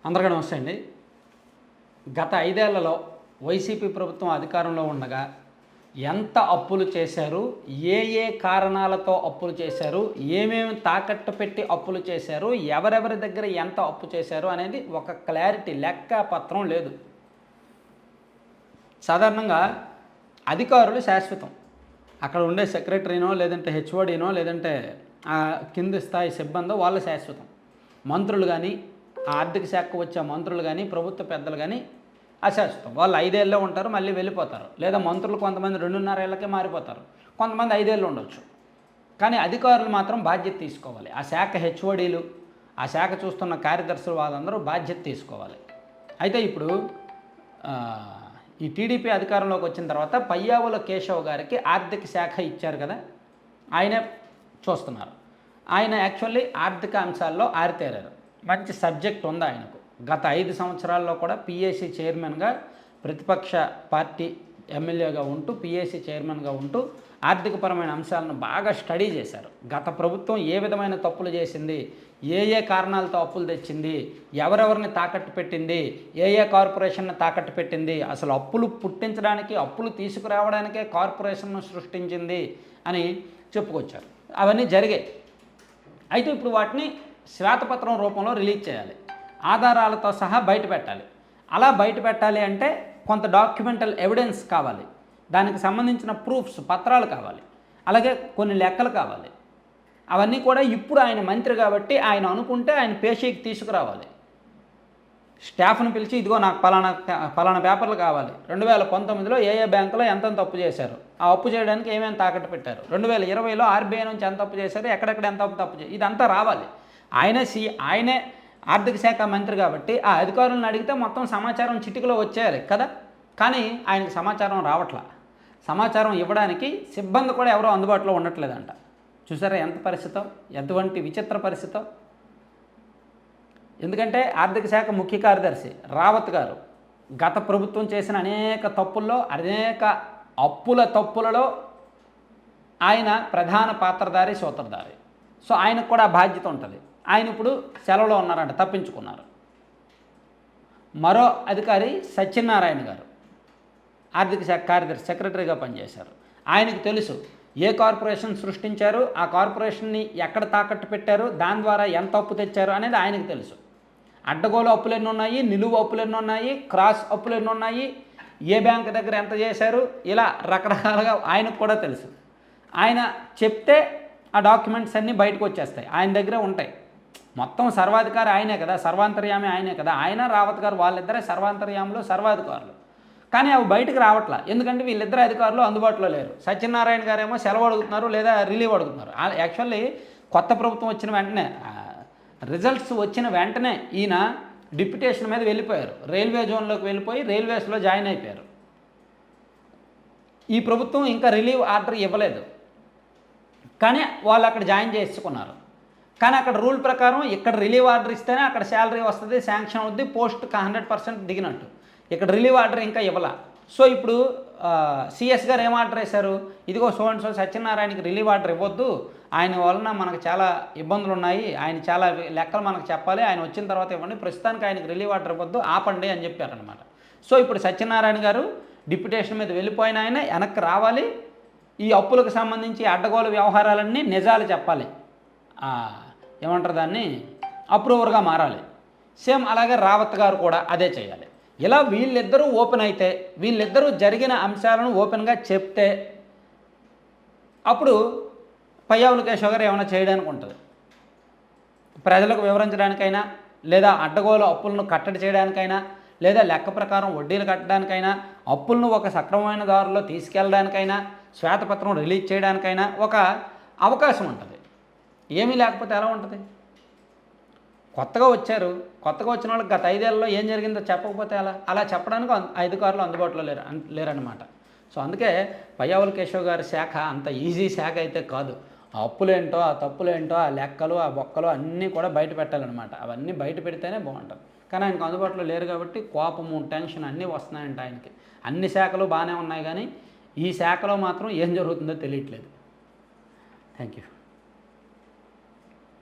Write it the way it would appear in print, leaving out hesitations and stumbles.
అందరికీ నమస్తే అండి. గత 5 ఏళ్లలో వైసీపీ ప్రభుత్వం అధికారంలో ఉండగా ఎంత అప్పులు చేశారు, ఏ కారణాలతో అప్పులు చేశారు, ఏమేమి తాకట్టు పెట్టి అప్పులు చేశారు, ఎవరెవరి దగ్గర ఎంత అప్పు చేశారు అనేది ఒక క్లారిటీ లెక్క పత్రం లేదు. సాధారణంగా అధికారులు శాశ్వతం. అక్కడ ఉండే సెక్రటరీనో లేదంటే హెచ్ఓడినో లేదంటే కింది స్థాయి సిబ్బందో వాళ్ళు శాశ్వతం. మంత్రులు కానీ ఆర్థిక శాఖకు వచ్చే మంత్రులు కానీ ప్రభుత్వ పెద్దలు కానీ అశాశ్వతం. వాళ్ళు 5 ఏళ్ళే ఉంటారు, మళ్ళీ వెళ్ళిపోతారు. లేదా మంత్రులు కొంతమంది 2.5 ఏళ్ళకే మారిపోతారు, కొంతమంది 5 ఏళ్ళు ఉండొచ్చు. కానీ అధికారులు మాత్రం బాధ్యత తీసుకోవాలి. ఆ శాఖ హెచ్ఓడీలు, ఆ శాఖ చూస్తున్న కార్యదర్శులు వాళ్ళందరూ బాధ్యత తీసుకోవాలి. అయితే ఇప్పుడు ఈ టీడీపీ అధికారంలోకి వచ్చిన తర్వాత పయ్యావుల కేశవ్ గారికి ఆర్థిక శాఖ ఇచ్చారు కదా, ఆయనే చూస్తున్నారు. ఆయన యాక్చువల్లీ ఆర్థిక అంశాల్లో ఆరితేరారు. మంచి సబ్జెక్ట్ ఉంది ఆయనకు. గత 5 సంవత్సరాల్లో కూడా పిఏసీ చైర్మన్గా, ప్రతిపక్ష పార్టీ ఎమ్మెల్యేగా ఉంటూ పిఏసీ చైర్మన్గా ఉంటూ ఆర్థికపరమైన అంశాలను బాగా స్టడీ చేశారు. గత ప్రభుత్వం ఏ విధమైన తప్పులు చేసింది, ఏ కారణాలతో అప్పులు తెచ్చింది, ఎవరెవరిని తాకట్టు పెట్టింది, ఏ కార్పొరేషన్ని తాకట్టు పెట్టింది, అసలు అప్పులు పుట్టించడానికి అప్పులు తీసుకురావడానికే కార్పొరేషన్ను సృష్టించింది అని చెప్పుకొచ్చారు. అవన్నీ జరిగాయి. అయితే ఇప్పుడు వాటిని శ్వేతపత్రం రూపంలో రిలీజ్ చేయాలి, ఆధారాలతో సహా బయట పెట్టాలి. అలా బయట పెట్టాలి అంటే కొంత డాక్యుమెంటల్ ఎవిడెన్స్ కావాలి, దానికి సంబంధించిన ప్రూఫ్స్ పత్రాలు కావాలి, అలాగే కొన్ని లెక్కలు కావాలి. అవన్నీ కూడా ఇప్పుడు ఆయన మంత్రి కాబట్టి ఆయన అనుకుంటే ఆయన పేషీకి తీసుకురావాలి. స్టాఫ్ను పిలిచి ఇదిగో నాకు పలానా పేపర్లు కావాలి, 2019లో ఏ బ్యాంకులో ఎంత అప్పు చేశారు, ఆ అప్పు చేయడానికి ఏమేమి తాకట్టు పెట్టారు, 2020లో ఆర్బీఐ నుంచి ఎంత అప్పు చేశారు, ఎక్కడెక్కడ ఎంత తప్పు చేశారు, ఇదంతా రావాలి. ఆయనే ఆర్థిక శాఖ మంత్రి కాబట్టి ఆ అధికారులను అడిగితే మొత్తం సమాచారం చిటికలో వచ్చేయాలి కదా. కానీ ఆయనకు సమాచారం రావట్లా. సమాచారం ఇవ్వడానికి సిబ్బంది కూడా ఎవరో అందుబాటులో ఉండట్లేదంట. చూసారా ఎంత పరిస్థితో, ఎటువంటి విచిత్ర పరిస్థితో. ఎందుకంటే ఆర్థిక శాఖ ముఖ్య కార్యదర్శి రావత్ గారు గత ప్రభుత్వం చేసిన అనేక తప్పుల్లో, అనేక అప్పుల తప్పులలో ఆయన ప్రధాన పాత్రధారి, సూత్రధారి. సో ఆయనకు కూడా బాధ్యత ఉంటుంది. ఆయన ఇప్పుడు సెలవులో ఉన్నారంట, తప్పించుకున్నారు. మరో అధికారి సత్యనారాయణ గారు ఆర్థిక శాఖ కార్యదర్శి, సెక్రటరీగా పనిచేశారు. ఆయనకు తెలుసు ఏ కార్పొరేషన్ సృష్టించారు, ఆ కార్పొరేషన్ని ఎక్కడ తాకట్టు పెట్టారు, దాని ద్వారా ఎంత అప్పు తెచ్చారు అనేది ఆయనకు తెలుసు. అడ్డగోలు అప్పులు ఎన్ని ఉన్నాయి, నిలువు అప్పులు ఎన్ని ఉన్నాయి, క్రాస్ అప్పులు ఎన్ని ఉన్నాయి, ఏ బ్యాంక్ దగ్గర ఎంత చేశారు, ఇలా రకరకాలుగా ఆయనకు కూడా తెలుసు. ఆయన చెప్తే ఆ డాక్యుమెంట్స్ అన్నీ బయటకు వచ్చేస్తాయి, ఆయన దగ్గరే ఉంటాయి. మొత్తం సర్వాధికారి ఆయనే కదా, సర్వాంతర్యామి ఆయనే కదా. ఆయన రావత్ గారు వాళ్ళిద్దరే సర్వాంతర్యాములు, సర్వాధికారులు. కానీ అవి బయటకు రావట్లా. ఎందుకంటే వీళ్ళిద్దరు అధికారులు అందుబాటులో లేరు. సత్యనారాయణ గారేమో సెలవు అడుగుతున్నారు లేదా రిలీవ్ అడుగుతున్నారు. యాక్చువల్లీ కొత్త ప్రభుత్వం వచ్చిన వెంటనే, రిజల్ట్స్ వచ్చిన వెంటనే ఈయన డిప్యుటేషన్ మీద వెళ్ళిపోయారు. రైల్వే జోన్లోకి వెళ్ళిపోయి రైల్వేస్లో జాయిన్ అయిపోయారు. ఈ ప్రభుత్వం ఇంకా రిలీవ్ ఆర్డర్ ఇవ్వలేదు, కానీ వాళ్ళు అక్కడ జాయిన్ చేసుకున్నారు. కానీ అక్కడ రూల్ ప్రకారం ఇక్కడ రిలీవ్ ఆర్డర్ ఇస్తేనే అక్కడ శాలరీ వస్తుంది, శాంక్షన్ అవుద్ది, పోస్ట్ 100% దిగినట్టు. ఇక్కడ రిలీవ్ ఆర్డర్ ఇంకా ఇవ్వాల. సో ఇప్పుడు సిఎస్ గారు ఏం ఆర్డర్ వేశారు, ఇదిగో సో సత్యనారాయణకి రిలీవ్ ఆర్డర్ ఇవ్వద్దు, ఆయన వలన మనకు చాలా ఇబ్బందులు ఉన్నాయి, ఆయన చాలా లెక్కలు మనకు చెప్పాలి, ఆయన వచ్చిన తర్వాత ఇవ్వండి, ప్రస్తుతానికి ఆయనకి రిలీవ్ ఆర్డర్ ఇవ్వద్దు, ఆపండి అని చెప్పారనమాట. సో ఇప్పుడు సత్యనారాయణ గారు డిప్యుటేషన్ మీద వెళ్ళిపోయిన ఆయన వెనక్కి రావాలి, ఈ అప్పులకు సంబంధించి అడ్డగోలు వ్యవహారాలన్నీ నిజాలు చెప్పాలి, ఏమంటారు దాన్ని, అప్రూవర్గా మారాలి. సేమ్ అలాగే రావత్ గారు కూడా అదే చేయాలి. ఇలా వీళ్ళిద్దరూ ఓపెన్ అయితే, వీళ్ళిద్దరూ జరిగిన అంశాలను ఓపెన్గా చెప్తే అప్పుడు పయ్యావుల కేశవ్ గారు ఏమైనా చేయడానికి ఉంటుంది. ప్రజలకు వివరించడానికైనా, లేదా అడ్డగోలు అప్పులను కట్టడి చేయడానికైనా, లేదా లెక్క ప్రకారం వడ్డీలు కట్టడానికైనా, అప్పులను ఒక సక్రమమైన దారిలో తీసుకెళ్ళడానికైనా, శ్వేతపత్రం రిలీజ్ చేయడానికైనా ఒక అవకాశం ఉంటుంది. ఏమీ లేకపోతే ఎలా ఉంటుంది? కొత్తగా వచ్చిన వాళ్ళకి గత 5 ఏళ్ళలో ఏం జరిగిందో చెప్పకపోతే అలా చెప్పడానికి అధికారులు అందుబాటులో లేరన్నమాట. సో అందుకే పయ్యావుల కేశవ్ గారి శాఖ అంత ఈజీ శాఖ అయితే కాదు. ఆ అప్పులేంటో, ఆ తప్పులేంటో, ఆ లెక్కలు, ఆ బొక్కలు అన్నీ కూడా బయట పెట్టాలన్నమాట. అవన్నీ బయట పెడితేనే బాగుంటుంది. కానీ ఆయనకు అందుబాటులో లేరు కాబట్టి కోపము, టెన్షన్ అన్నీ వస్తున్నాయంట ఆయనకి. అన్ని శాఖలు బాగానే ఉన్నాయి, కానీ ఈ శాఖలో మాత్రం ఏం జరుగుతుందో తెలియట్లేదు. Thank you.